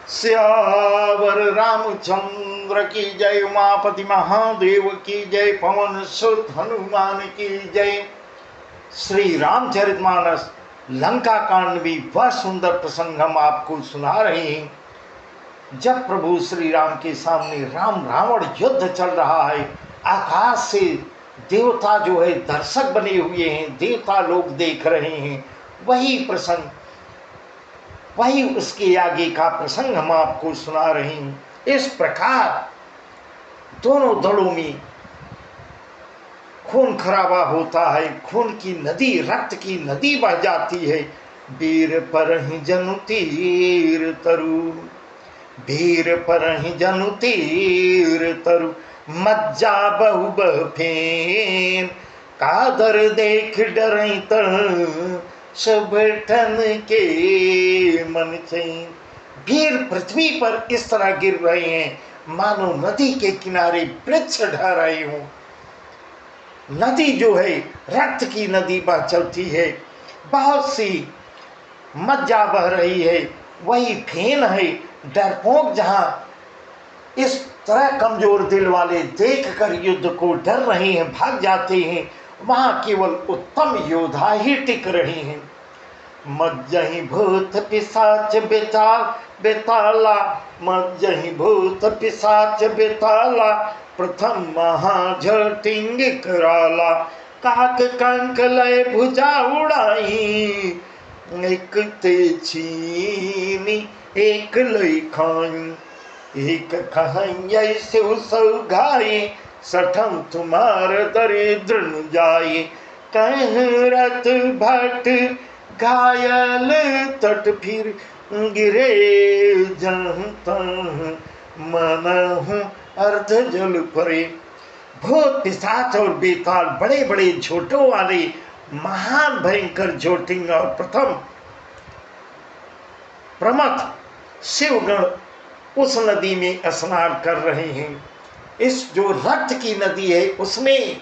सियावर रामचंद्र की जय, उमापति महादेव की जय, पवन सुत हनुमान की जय। श्री रामचरितमानस लंका कांड भी वह सुंदर प्रसंग हम आपको सुना रहे हैं जब प्रभु श्री राम के सामने राम रावण युद्ध चल रहा है। आकाश से देवता जो है दर्शक बने हुए हैं, देवता लोग देख रहे हैं। वही प्रसंग, वही उसके आगे का प्रसंग हम आपको सुना रहे हैं। इस प्रकार दोनों दलों में खून खराबा होता है, खून की नदी, रक्त की नदी बह जाती है। वीर परहि जनु तीर तरु, वीर परहि जनु तीर तरु, मज्जा बहु बह फेन, कादर देख डरई तर, सब ठन के मन चैन। वीर पृथ्वी पर इस तरह गिर रहे हैं मानो नदी के किनारे वृक्ष ढह रहे हों। नदी जो है रक्त की नदी बह चलती है, बहुत सी मज्जा बह रही है, वही फेन है। डरपोक जहां इस तरह कमजोर दिल वाले देखकर युद्ध को डर रहे हैं, भाग जाते हैं, वहां केवल उत्तम योद्धा ही टिक रहे हैं। मज्जहि भूत पिशाच बेताल बेताला, मज्जहि भूत पिशाच बेताला, प्रथम महाझटिंग कराला, काक कंक लय भुजा उड़ाई, एक ते छीनी एक लय खाई, एक कहै शिव सौ घाई, सठम तुम्हार दरिद्र न जाई, कह रत भट घायल तट फिर गिरे जहाँ, मनहु अर्ध जल परे। भूत पिशाच और बेताल बड़े बड़े झोटों वाले महान भयंकर झोटिंग और प्रथम प्रमथ शिवगण उस नदी में स्नान कर रहे हैं। इस जो रक्त की नदी है उसमें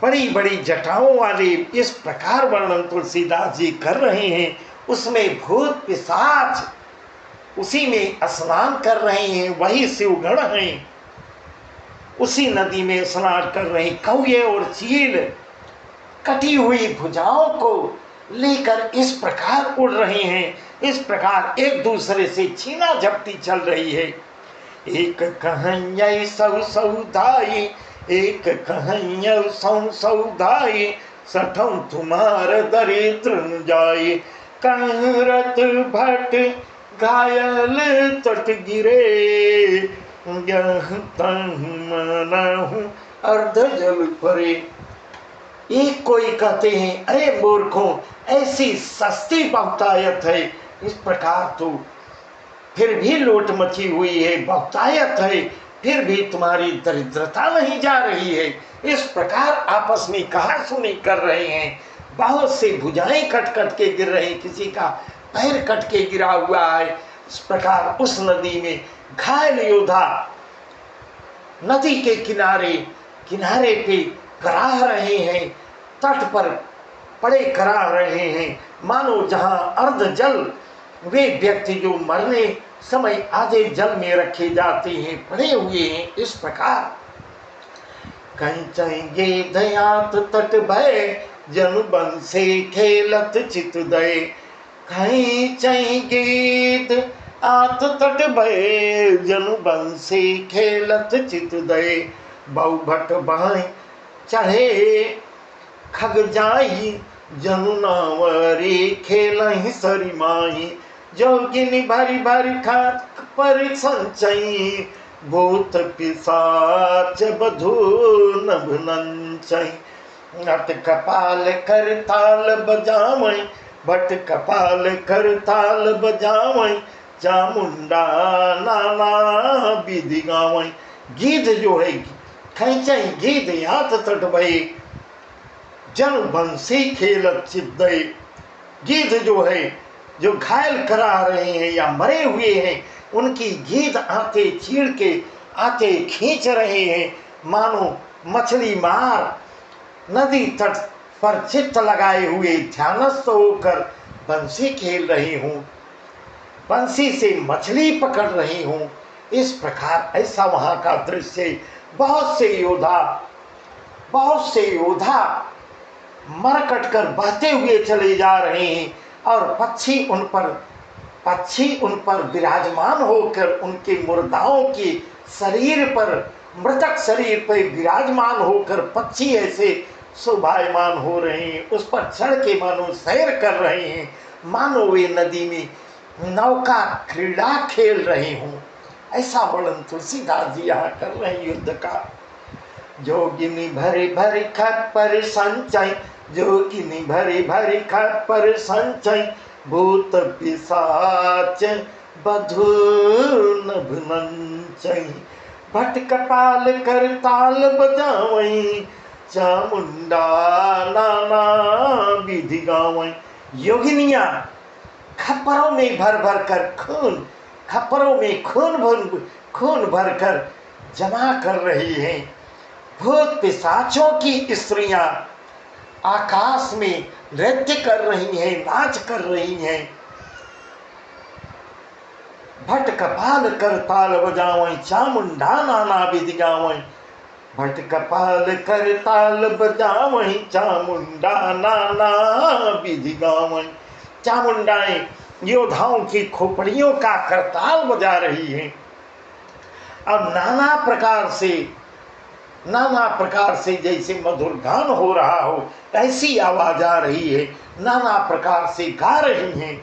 बड़ी बड़ी जटाओं वाले इस प्रकार वर्णन तुलसीदास जी कर रहे हैं। उसमें भूत पिशाच उसी में स्नान कर रहे हैं, वही शिवगण हैं, उसी नदी में स्नान कर रहे हैं। कौए और चील कटी हुई भुजाओं को लेकर इस प्रकार उड़ रहे हैं, इस प्रकार एक दूसरे से छीना झपटी चल रही है। एक कहै सौ सौधाई, एक कहै सौ सौधाई, सठम तुम्हार दरिद्र न जाई, कहरत भट घायल तट गिरे, मनहु अर्ध जल परे। एक कोई कहते हैं अरे मूर्खों, ऐसी सस्ती बहुतायत है, इस प्रकार तो फिर भी लूट मची हुई है, बहुतायत है, फिर भी तुम्हारी दरिद्रता नहीं जा रही है। इस प्रकार आपस में कहा सुनी कर रहे हैं। बहुत से भुजाएं कट कट के गिर रहे हैं, किसी का पैर कट के गिरा हुआ है। इस प्रकार उस नदी में घायल योद्धा नदी के किनारे किनारे पे कराह रहे हैं, तट पर पड़े कराह रहे हैं, मानो जहां अर्ध जल वे व्यक्ति जो मरने समय आधे जल में रखे जाते हैं पड़े हुए हैं। इस प्रकार कंचेंगे दयात तट भय, जन बंसे खेलत चित दय, कंचेंगे आत तट भय, जन बंसे खेलत चित दय, बहु भट बाई चढ़े खग जाई, जनु नावरी खेलहि सरिमाई, जोगिनी भरी भरी खात पर संचई, भूत पिशाच बधू नभ नंचई, नट कपाल कर ताल बजावई, भट कपाल कर ताल बजावई, चामुंडा नाना विधि गावई। गीत जो है खैचई गीत यात तट भई, जन बंसी खेलत चिद्दय। गीत जो है जो घायल करा रहे हैं या मरे हुए हैं, उनकी गीत आते चीड़ के आते खींच रहे हैं, मानो मछली मार नदी तट पर चित्त लगाए हुए ध्यानस्थ होकर बंसी खेल रहे हूँ। बंसी से मछली पकड़ रही हूँ। इस प्रकार ऐसा वहाँ का दृश्य। बहुत से योद्धा मर कट कर बहते हुए चले जा रहे हैं और पक्षी उन पर विराजमान होकर उनके मुर्दाओं के शरीर पर, मृतक शरीर पर विराजमान होकर पक्षी ऐसे शोभायमान हो रहे हैं, उस पर चढ़ के मानो सैर कर रहे हैं, मानो वे नदी में नौका क्रीड़ा खेल रहे हों। ऐसा वर्णन तुलसीदास जी यहाँ कर रहे हैं युद्ध का। जोगिनी भरी भरी खत पर संचय, जोगिनी भरी भरी खत पर संचय, भूत पिशाच बधु नभ नंचय, भट कपाल कर ताल बजावई, चामुंडा नाना विधि गावई। योगिनियां खप्परों में भर भर कर खप्परों में खून भर कर जमा कर रही हैं। भूत पिशाचों की स्त्रियां आकाश में नृत्य कर रही हैं, नाच कर रही हैं। भट कपाल कर ताल बजावई, चामुंडा नाना विधि गावई, भट कपाल कर ताल बजावई, चामुंडा नाना विधि गावई। चामुंडाएं योद्धाओं की खोपड़ियों का करताल बजा रही हैं। अब नाना प्रकार से जैसे मधुर गान हो रहा हो ऐसी आवाज आ रही है, नाना प्रकार से गा रही हैं।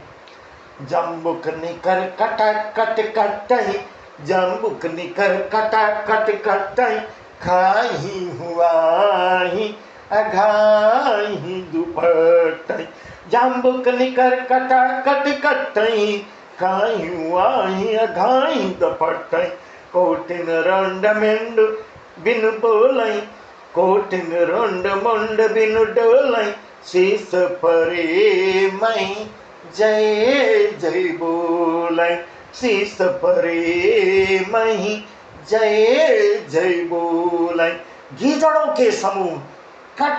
जम्बुक निकर कटा कट कटई, जम्बुक निकर कटा कट कटई, खाही हुआही अघाही दुपटई। जम्बुक निकर कटा कट कटई, खाही हुआही अघाही दुपटई। कोटिन रंड मेंड बिनु बोलई, कोटिन रंड मुंड बिनु डोलई, शीस परे मई जय जय बोलई, शीस परे मई जय जय बोलई। गीदड़ों के समूह कट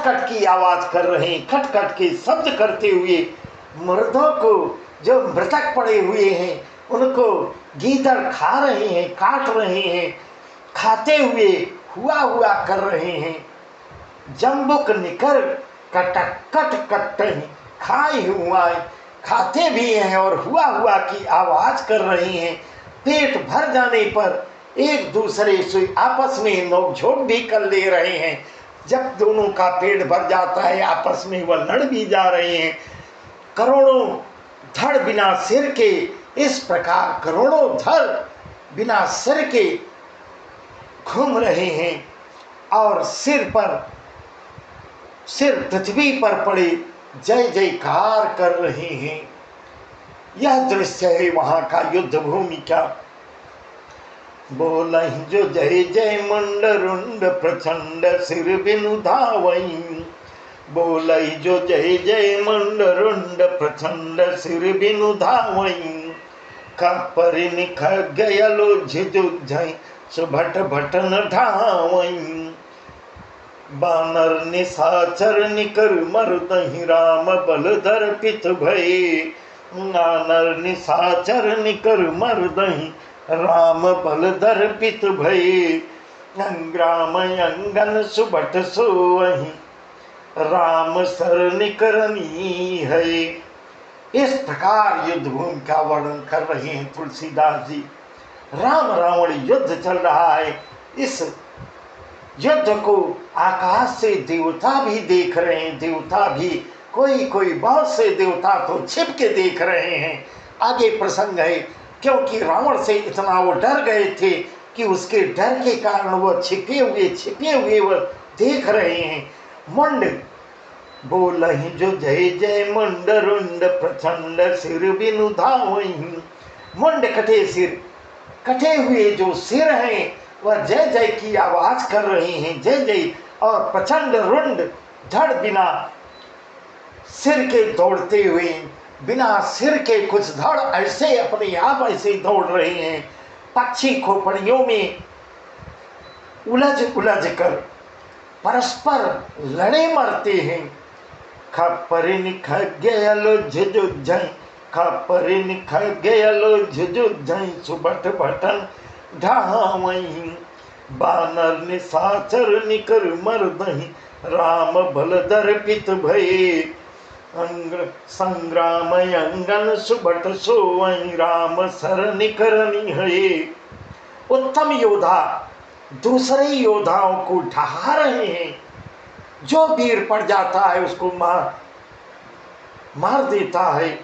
कट की आवाज कर रहे हैं, खट खट के शब्द करते हुए मुर्दों को, जो मृतक पड़े हुए हैं उनको गीदड़ खा रहे हैं, काट रहे हैं, खाते हुए हुआ कर रहे हैं। जम्बुक निकर कटक कट कट खाए हुआ, खाते भी हैं और हुआ की आवाज कर रहे हैं। पेट भर जाने पर एक दूसरे से आपस में नोकझोंक भी कर ले रहे हैं। जब दोनों का पेट भर जाता है आपस में वह लड़ भी जा रहे हैं। करोड़ों धड़ बिना सिर के, इस प्रकार करोड़ों धड़ बिना सिर के घूम रहे हैं और सिर पृथ्वी पर पड़े जय जयकार कर रहे हैं। यह दृश्य है वहां का युद्ध भूमि का। बोलहि जो जय जय मुंड रुंड प्रचंड सिर बिनु धावई, बोलहि जो जय जय मुंड रुंड प्रचंड सिर बिनु धावई। खप्पर निख गयलो झिझुझई, सुभट भटन ढावई। बानर निशाचर निकर मरदहि, राम बलधर पित भय। बानर निशाचर निकर मरदहि, राम बलधर पित भय। अंग्राम अंगन सुभट सोवहि, राम सर निकरनी है। इस प्रकार युद्ध भूमि का वर्णन कर रहे हैं तुलसीदास जी। राम रावण युद्ध चल रहा है। इस युद्ध को आकाश से देवता भी देख रहे हैं। देवता भी कोई बहुत से देवता तो छिप के देख रहे हैं। आगे प्रसंग है, क्योंकि रावण से इतना वो डर गए थे कि उसके डर के कारण वह छिपे हुए वह देख रहे हैं। मुंड बोलहि जो जय जय मुंड रुंड प्रचंड सिर बिनु धावई। मुंड कटे हुए जो सिर हैं वह जय जय की आवाज कर रहे हैं, जय जय। और प्रचंड रुंड धड़ बिना सिर के दौड़ते हुए, बिना सिर के कुछ धड़ ऐसे अपने आप ऐसे दौड़ रहे हैं। पक्षी खोपड़ियों में उलझ कर परस्पर लड़े मरते हैं। खप्पर निख गयलो झिझुझई, खापर निख गयलो झुझुझई सुबट भटन ढावई बानर निशाचर निकर मर्दही राम बल दर्पित भये अंग संग्राम अंगन सुबट सोवई राम सर निकरनी है। उत्तम योद्धा दूसरे योद्धाओं को ढहा रहे हैं। जो वीर पड़ जाता है उसको मार देता है।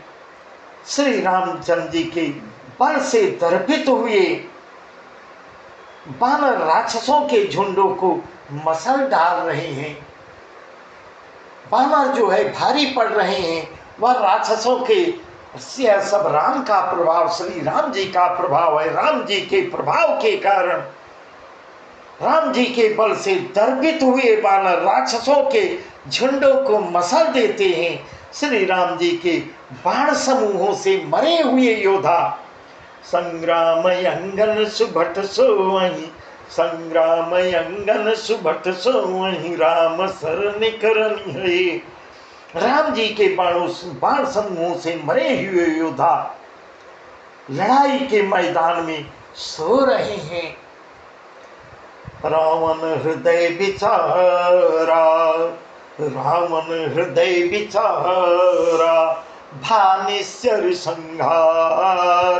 श्री रामचंद्र जी के बल से दर्पित हुए बानर राक्षसों के झुंडों को मसल डाल रहे हैं। बानर जो है भारी पड़ रहे हैं, वह राक्षसों के सब राम का प्रभाव, श्री राम जी का प्रभाव है। राम जी के प्रभाव के कारण, राम जी के बल से दर्पित हुए बानर राक्षसों के झुंडों को मसल देते हैं। श्री राम जी के बाण समूहों से मरे हुए योद्धा संग्राम अंगन सुभट सोवहीं, संग्राम अंगन सुभट सोवहीं राम सर निकरनी है। राम जी के बाण समूहों से मरे हुए योद्धा लड़ाई के मैदान में सो रहे हैं। रावण हृदय बिचारा, रावण हृदय बिचारा भानेश्वर संहार,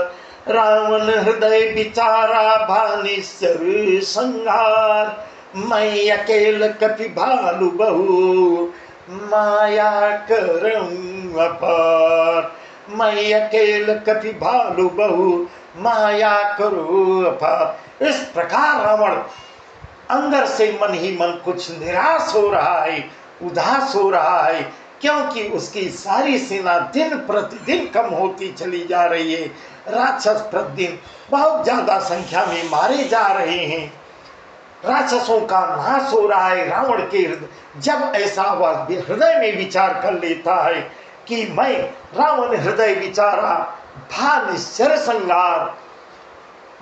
रावण हृदय बिचारा भानेश्वर संहार। मैं अकेल कपि भालु बहु माया करऊं अपार, मैं अकेल कपि भालु बहु माया करूं अपार। इस प्रकार रावण अंदर से मन ही मन कुछ निराश हो रहा है, उदास हो रहा है, क्योंकि उसकी सारी सेना दिन प्रतिदिन कम होती चली जा रही है। राक्षस प्रतिदिन बहुत ज्यादा संख्या में मारे जा रहे हैं, राक्षसों का नाश हो रहा है। रावण के जब ऐसा वह हृदय में विचार कर लेता है कि मैं रावण हृदय विचारा भानिश्चर संगार,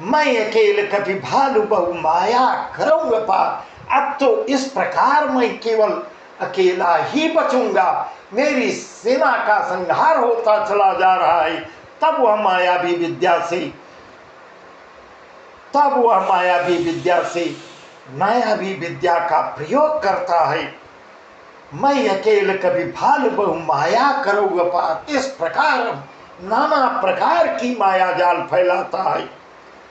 मैं अकेले कभी भालु बहु माया करूंगा पार। अब तो इस प्रकार मैं केवल अकेला ही बचूंगा, मेरी सेना का संहार होता चला जा रहा है। तब वह मायावी विद्या से मायावी विद्या का प्रयोग करता है। मैं अकेले कभी भालु बहु माया करूंगा पार। इस प्रकार नाना प्रकार की माया जाल फैलाता है।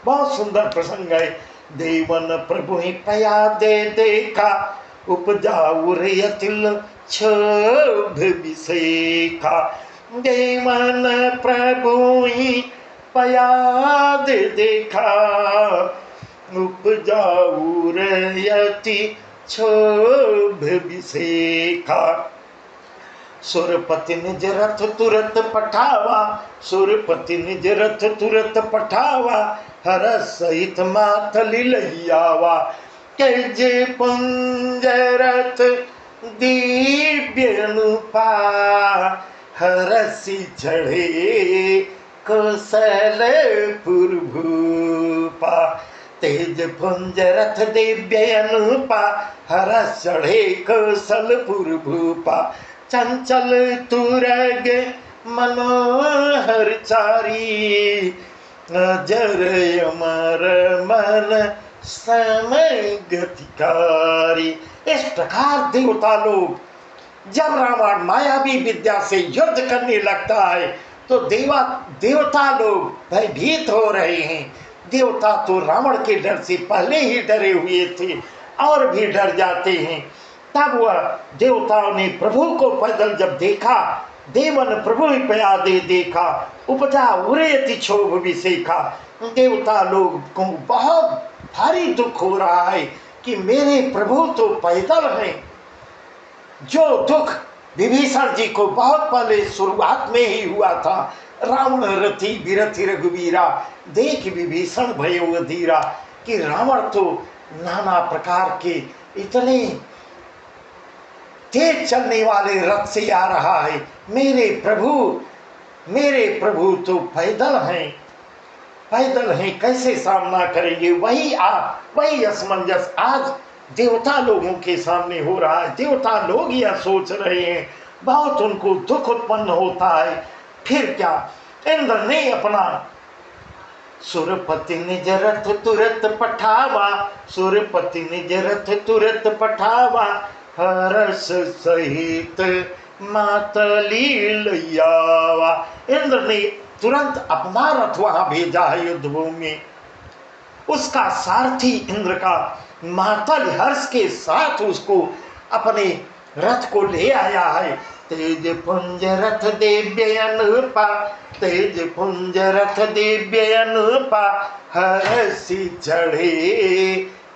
बहुत सुंदर प्रसंग है। देवन प्रभु ही पया दे देखा, उपजाऊ रेतिल क्षोभ विसेखा। देवन प्रभु ही पया दे देखा, उपजाऊ रेति क्षोभ विसेखा। सुरपति निज रथ तुरत पठावा, सुरपति निज रथ तुरत पठावा। हर सहित माथली लहियावा, कैजे पुंज रथ दिव्य अनुपा। हरसी चढ़े कौशलपुर भूपा, तेज पुंज रथ दिव्य अनुपा। हरस चढ़े कौशलपुर भूपा, चंचल तुरग मनोहर चारी। अजर अमर मन समय गतिकारी। इस प्रकार देवता लोग जब रावण मायावी विद्या से युद्ध करने लगता है तो देवता लोग भयभीत हो रहे हैं। देवता तो रावण के डर से पहले ही डरे हुए थे और भी डर जाते हैं। तब वह देवताओं ने प्रभु को पैदल जब देखा, देवन प्रभु पया दे देखा, उपजा उरेति क्षोभ विसेखा। देवता लोग को बहुत भारी दुख हो रहा है कि मेरे प्रभु तो पैदल हैं। जो दुख विभीषण जी को बहुत पहले शुरुआत में ही हुआ था, रावण रथी विरथी रघुवीरा, देख विभीषण भयो धीरा, कि रावण तो नाना प्रकार के इतने तेज चलने वाले रथ से आ रहा है, मेरे प्रभु तो पैदल हैं, कैसे सामना करेंगे। वही असमंजस आज देवता लोगों के सामने हो रहा है। देवता लोग यह सोच रहे हैं, बहुत उनको दुख उत्पन्न होता है। फिर क्या, इंद्र ने अपना सुरपति निज रथ तुरत पठावा, सुरपति निज रथ तुरत पठावा, हर्ष सहित मातली लैयावा। इंद्र ने तुरंत अपना रथ वहां भेजा है युद्धभूमि में। उसका सारथी इंद्र का मातल हर्ष के साथ उसको अपने रथ को ले आया है। तेज पुंज रथ दिव्य अनुपा, तेज पुंज रथ दिव्य अनुपा, हर्षि चढ़े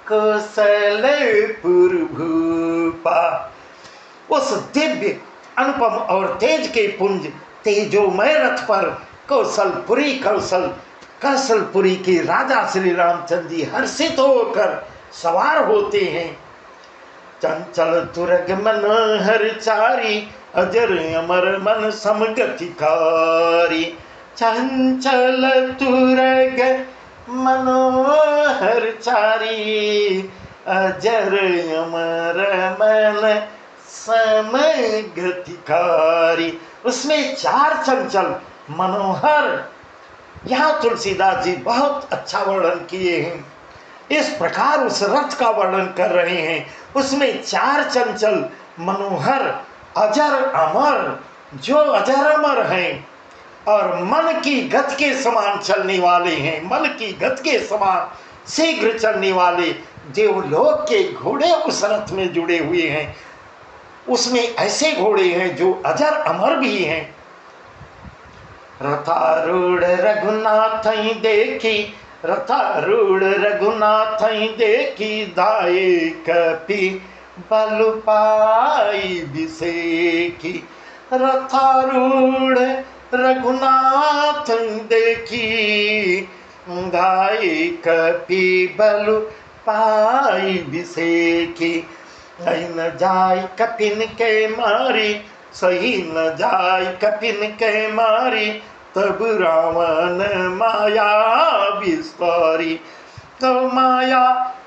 कौशलपुर भूपा। उस दिव्य अनुपम और तेज के पुंज तेजोमय रथ पर कौशलपुरी के राजा श्री रामचंद्र जी हर्षित होकर सवार होते हैं। चंचल तुरग मनोहर चारी, अजर अमर मन समगतिकारी। चंचल तुरग मनोहर चारी, अजर अमर मन समगतिकारी। उसमें चार चंचल मनोहर, यहाँ तुलसीदास जी बहुत अच्छा वर्णन किए हैं। इस प्रकार उस रथ का वर्णन कर रहे हैं। उसमें चार चंचल मनोहर अजर अमर, जो अजर अमर हैं और मन की गति के समान चलने वाले हैं, मन की गति के समान शीघ्र चलने वाले देवलोक के घोड़े उस रथ में जुड़े हुए हैं। उसमें ऐसे घोड़े हैं जो अजर अमर भी हैं। रथारूढ़ रघुनाथ देखी, रथारूढ़ रघुनाथ देखी, दाए कपि बल पाई बिसेकी। रथारूढ़ रघुनाथ देखी, दाए कपि बल पाई बिसेकी। नहीं न जाय कपिन के मारी, सही न जाय कपिन के मारी, तब रावण माया विस्तारी। तो माया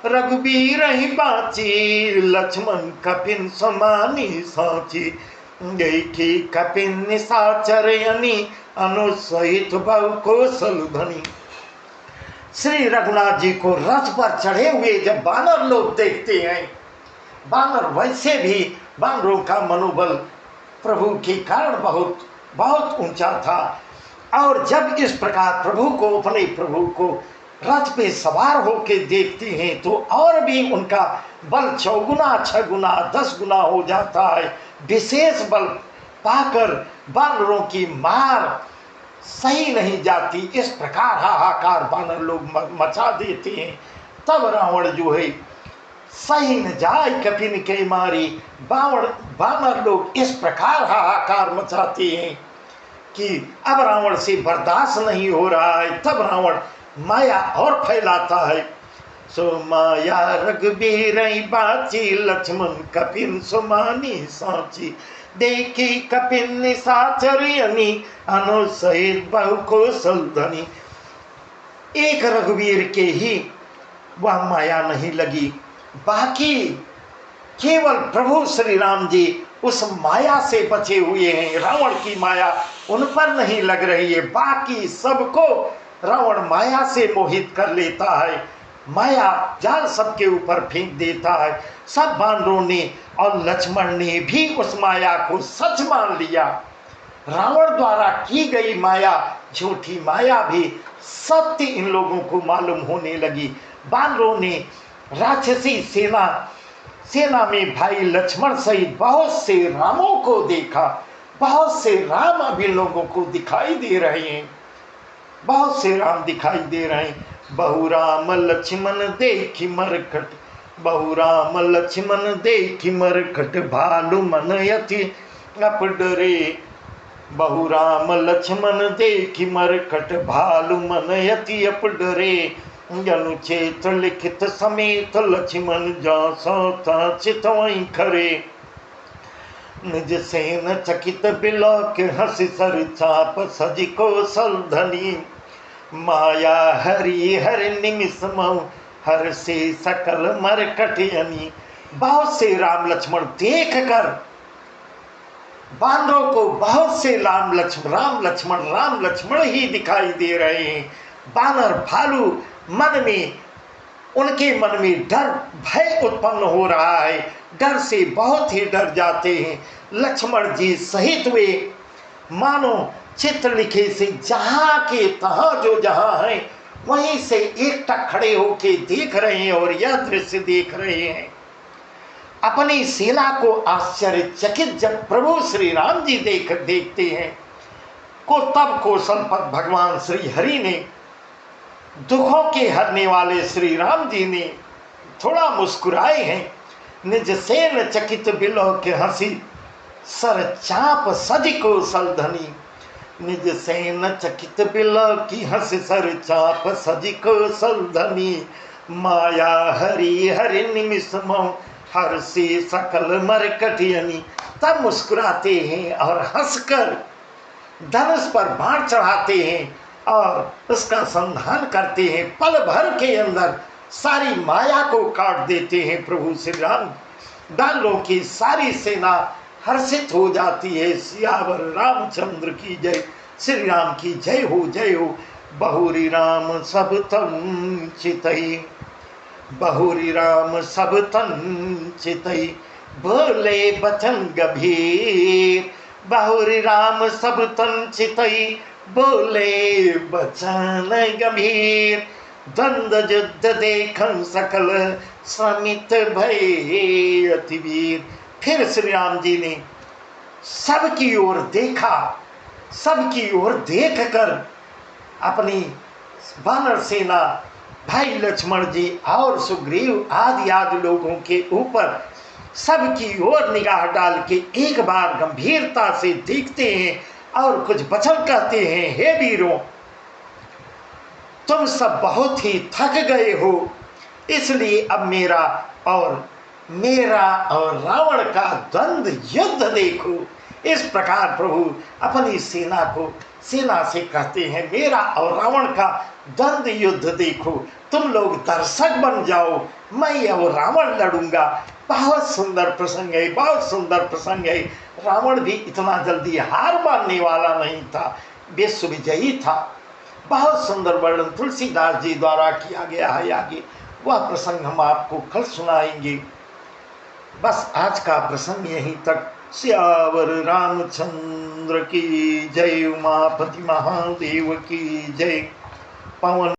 रघुबीर ही बाची, लक्ष्मण कपिन समानी साची। देखी कपिन निशाचर यनी, अनुसहित बहु कौशल धनी। श्री रघुनाथ जी को रथ पर चढ़े हुए जब बानर लोग देखते हैं, बानर वैसे भी बानरों का मनोबल प्रभु के कारण बहुत बहुत ऊंचा था। और जब इस प्रकार अपने प्रभु को रथ पे सवार होके देखते हैं तो और भी उनका बल 4 गुना 6 गुना 10 गुना हो जाता है। विशेष बल पाकर बानरों की मार सही नहीं जाती। इस प्रकार हाहाकार बानर लोग मचा देते हैं। तब रावण जो है सही न जाय कपिन के मारी, बानर लोग इस प्रकार हाहाकार मचाते हैं कि अब रावण से बर्दाश्त नहीं हो रहा है। तब रावण माया और फैलाता है। सो माया रघुबीर बाची, लक्ष्मण कपिन सुमानी साची। देखी कपिन निशाचर यनी, अनुसहित बहु कौशल धनी। एक रघुवीर के ही वह माया नहीं लगी, बाकी केवल प्रभु श्री राम जी उस माया से बचे हुए हैं। रावण की माया उन पर नहीं लग रही है। बाकी सबको रावण माया से मोहित कर लेता है, माया जाल सबके ऊपर फेंक देता है। सब बानरों ने और लक्ष्मण ने भी उस माया को सच मान लिया। रावण द्वारा की गई माया झूठी माया भी सत्य इन लोगों को मालूम होने लगी। बानरों ने राक्षसी सेना में भाई लक्ष्मण सहित बहुत से रामों को देखा। बहुत से राम अभी लोगों को दिखाई दे रहे हैं, बहुत से राम दिखाई दे रहे हैं। बहु राम लक्ष्मण देखी मरकट, बहु राम लक्ष्मण देखी मरकट, भालू मन यति अप डरे। बहु राम लक्ष्मण देखी मरकट, भालू मन यति अप डरे। अनुचेत लिखित समेत लक्ष्मण जासो चितवई खरे। निज सेन चकित बिलोक हंस सर चाप सज कौशल धनी। माया हरि हर निमिष मऊ हर से सकल मरकट यनी। बहुत से राम लक्ष्मण देख कर बानरों को बहुत से राम लक्ष्मण ही दिखाई दे रहे हैं। बानर भालू मन में, उनके मन में डर भय उत्पन्न हो रहा है, डर से बहुत ही डर जाते हैं। लक्ष्मण जी सहित वे मानो चित्र लिखे से जहाँ के तहाँ जो जहाँ है वहीं से एकटक खड़े होके देख रहे हैं और यह दृश्य देख रहे हैं। अपनी सेना को आश्चर्यचकित जब प्रभु श्री राम जी देखते हैं को तब कौशलपति भगवान श्री हरि ने, दुखों के हरने वाले श्री राम जी ने थोड़ा मुस्कुराए हैं। निज सेन चकित बिलों के हंसी सर चाप सज कौशल धनी, निज सेन चकित बिलों की हंसी सर चाप सज कौशल धनी, माया हरि हरि निमिष मोह हर से सकल मरकटियनी। तब मुस्कुराते हैं और हंसकर धनुष पर बाण चढ़ाते हैं और उसका संधान करते हैं। पल भर के अंदर सारी माया को काट देते हैं प्रभु श्री राम। दानवों की सारी सेना हर्षित हो जाती है। सियावर रामचंद्र की जय, श्री राम की जय हो जय हो। बहुरी राम सब तन चितई, बहुरी राम सब तन चितई, बोले बचन गंभीर, बहुरी राम सब तन चितई, बोले बचन गंभीर, द्वंद युद्ध देखन सकल समित भय अति वीर। फिर श्री राम जी ने सबकी ओर देखा, सबकी ओर देखकर अपनी वानर सेना भाई लक्ष्मण जी और सुग्रीव आदि लोगों के ऊपर सबकी ओर निगाह डाल के एक बार गंभीरता से देखते हैं और कुछ वचन कहते हैं। हे वीरों, तुम सब बहुत ही थक गए हो, इसलिए अब मेरा और रावण का द्वंद्व युद्ध देखो। इस प्रकार प्रभु अपनी सेना से कहते हैं, मेरा और रावण का द्वंद्व युद्ध देखो, तुम लोग दर्शक बन जाओ, मैं और रावण लड़ूंगा। बहुत सुंदर प्रसंग है, बहुत सुंदर प्रसंग है। रावण भी इतना जल्दी हार मानने वाला नहीं था, विश्व विजयी था। बहुत सुंदर वर्णन तुलसीदास जी द्वारा किया गया है। आगे वह प्रसंग हम आपको कल सुनाएंगे। बस आज का प्रसंग यहीं तक। सियावर रामचंद्र की जय, उमापति महादेव की जय। पवन